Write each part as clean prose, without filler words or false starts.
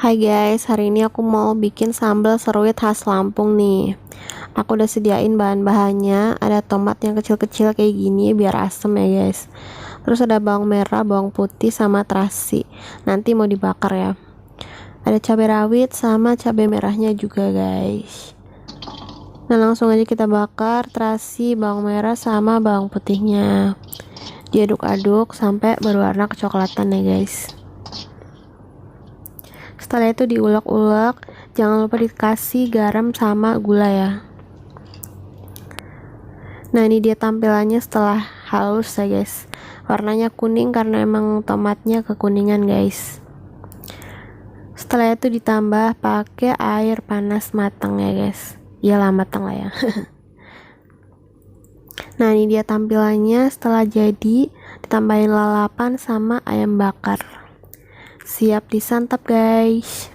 Hai guys, hari ini aku mau bikin sambal seruit khas Lampung nih. Aku udah sediain bahan-bahannya, ada tomat yang kecil-kecil kayak gini biar asem ya guys. Terus ada bawang merah, bawang putih sama terasi. Nanti mau dibakar ya. Ada cabai rawit sama cabai merahnya juga guys. Nah langsung aja kita bakar terasi, bawang merah sama bawang putihnya. Diaduk-aduk sampai berwarna kecoklatan ya guys. Setelah itu diulek-ulek, jangan lupa dikasih garam sama gula ya. Nah ini dia tampilannya setelah halus ya guys. Warnanya kuning karena emang tomatnya kekuningan guys. Setelah itu ditambah pakai air panas matang ya guys. Iyalah matang lah ya. Nah ini dia tampilannya setelah jadi, ditambahin lalapan sama ayam bakar. Siap disantap guys.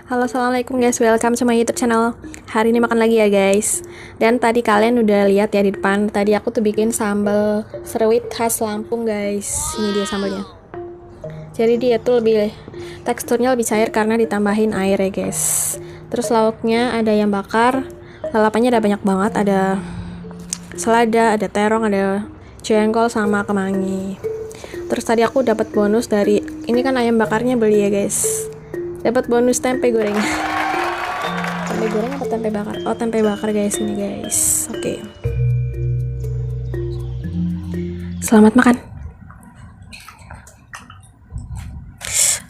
Halo, assalamualaikum guys, welcome to my YouTube channel. Hari ini makan lagi ya guys. Dan tadi kalian udah lihat ya di depan, tadi aku tuh bikin sambal seruit khas Lampung guys. Ini dia sambalnya. Jadi dia tuh teksturnya lebih cair karena ditambahin air ya guys. Terus lauknya ada ayam bakar, lalapannya ada banyak banget, ada selada, ada terong, ada jengkol sama kemangi. Terus tadi aku dapat bonus dari ini kan ayam bakarnya beli ya guys. Dapat bonus tempe goreng. Tempe goreng atau tempe bakar? Oh, tempe bakar guys ini guys. Oke. Selamat makan.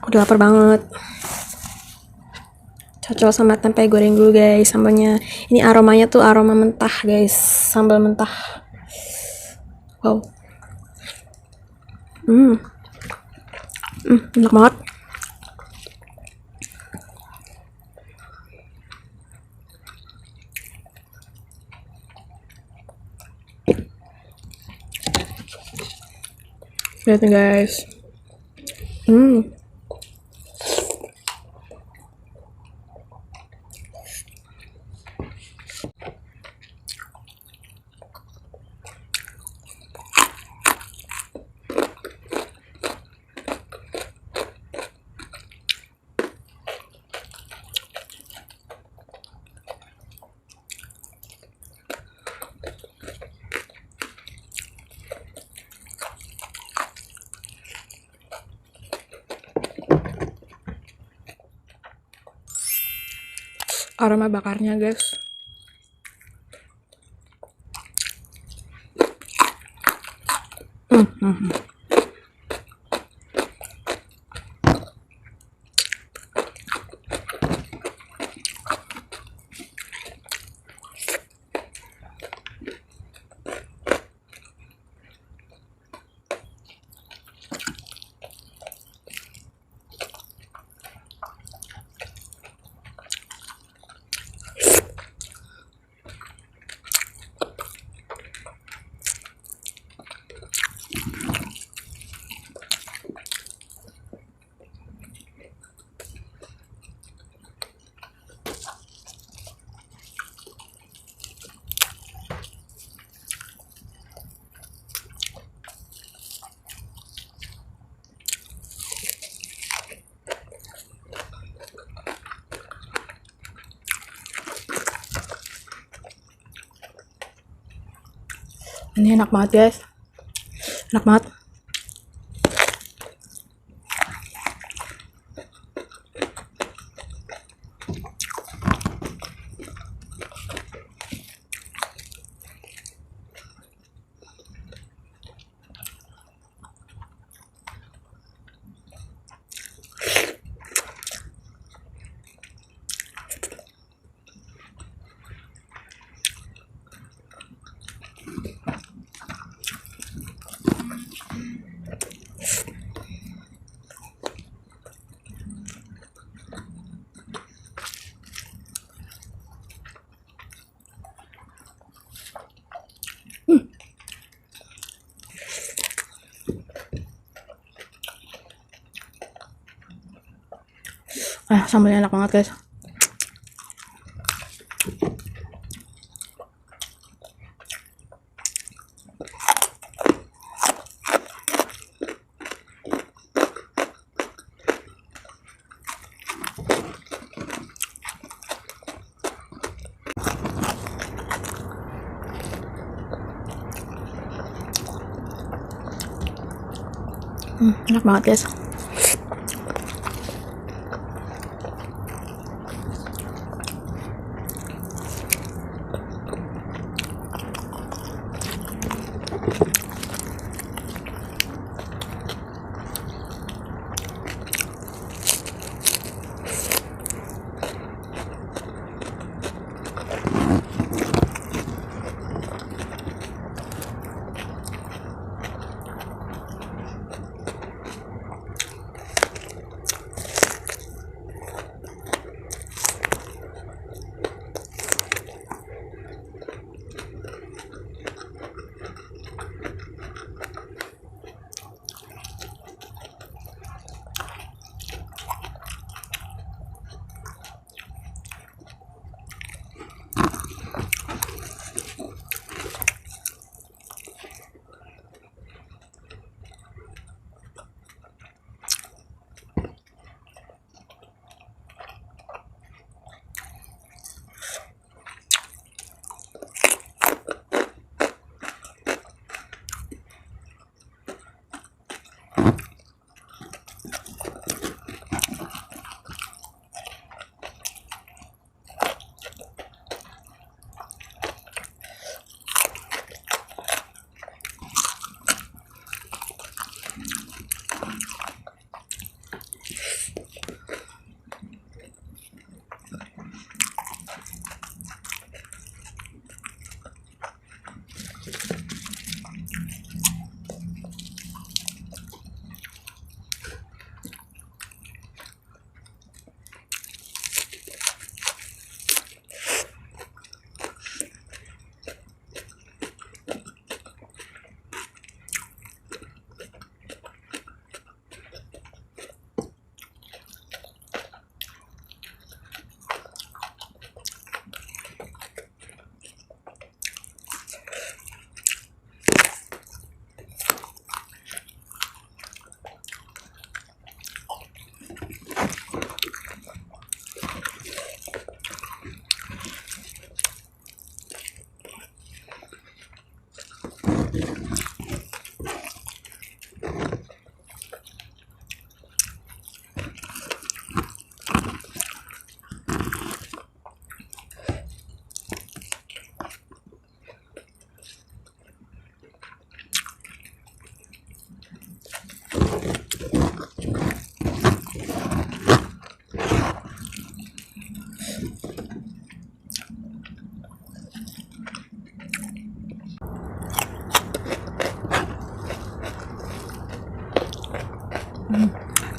Udah lapar banget. Cocok sama tempe goreng dulu guys sambalnya. Ini aromanya tuh aroma mentah guys, sambal mentah. Wow. Enak banget. Lihat nih guys. Aroma bakarnya guys. Ini enak banget guys. Enak banget. Sambalnya enak banget guys. Enak banget guys.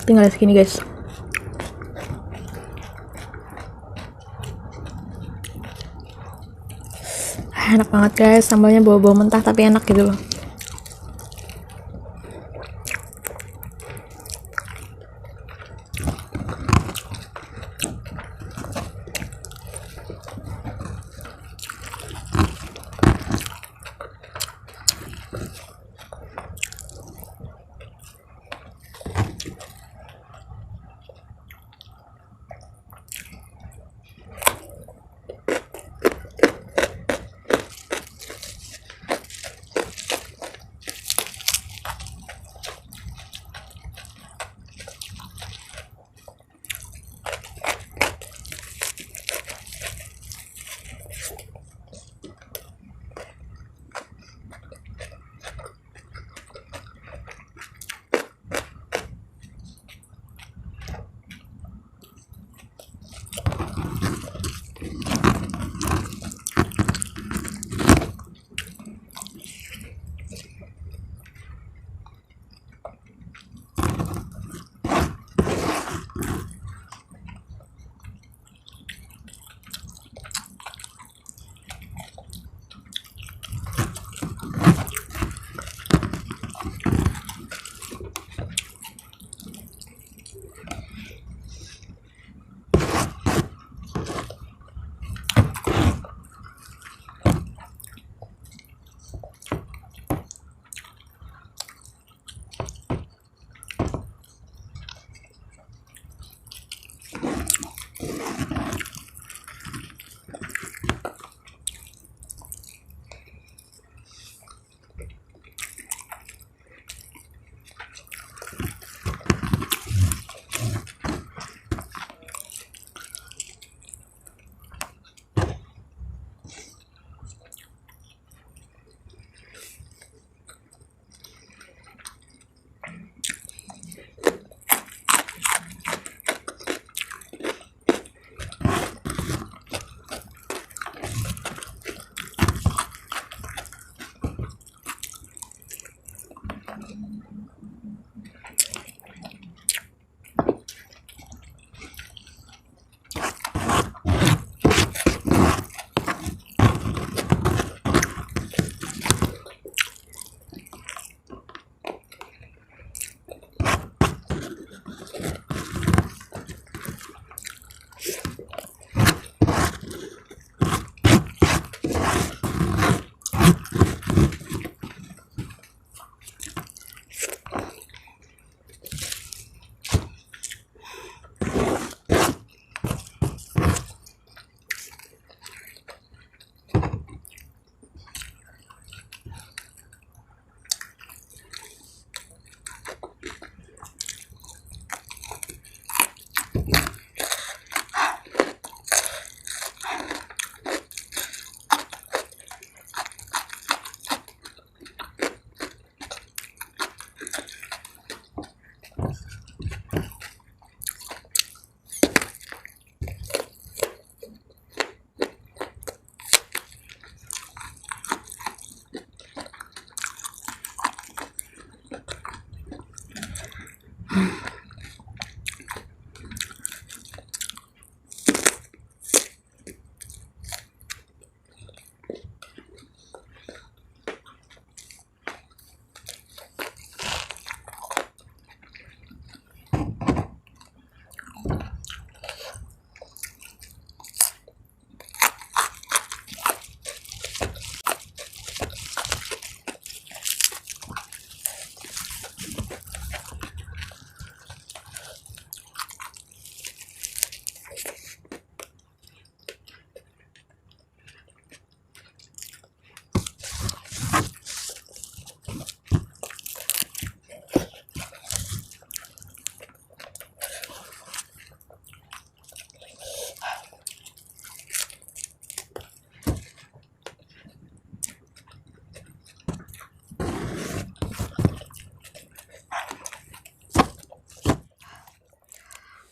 Tinggal segini guys. Enak banget guys, sambalnya bau-bau mentah tapi enak gitu loh.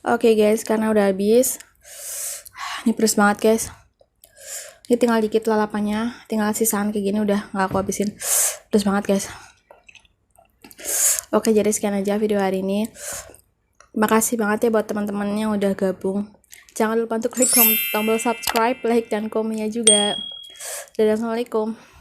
Oke guys, karena udah habis. Ini pedes banget guys. Ini tinggal dikit lalapannya, tinggal sisaan kayak gini udah nggak aku habisin. Pedes banget guys. Oke, jadi sekian aja video hari ini. Makasih banget ya buat teman-teman yang udah gabung. Jangan lupa untuk klik tombol subscribe, like, dan komennya juga. Dadah, assalamualaikum.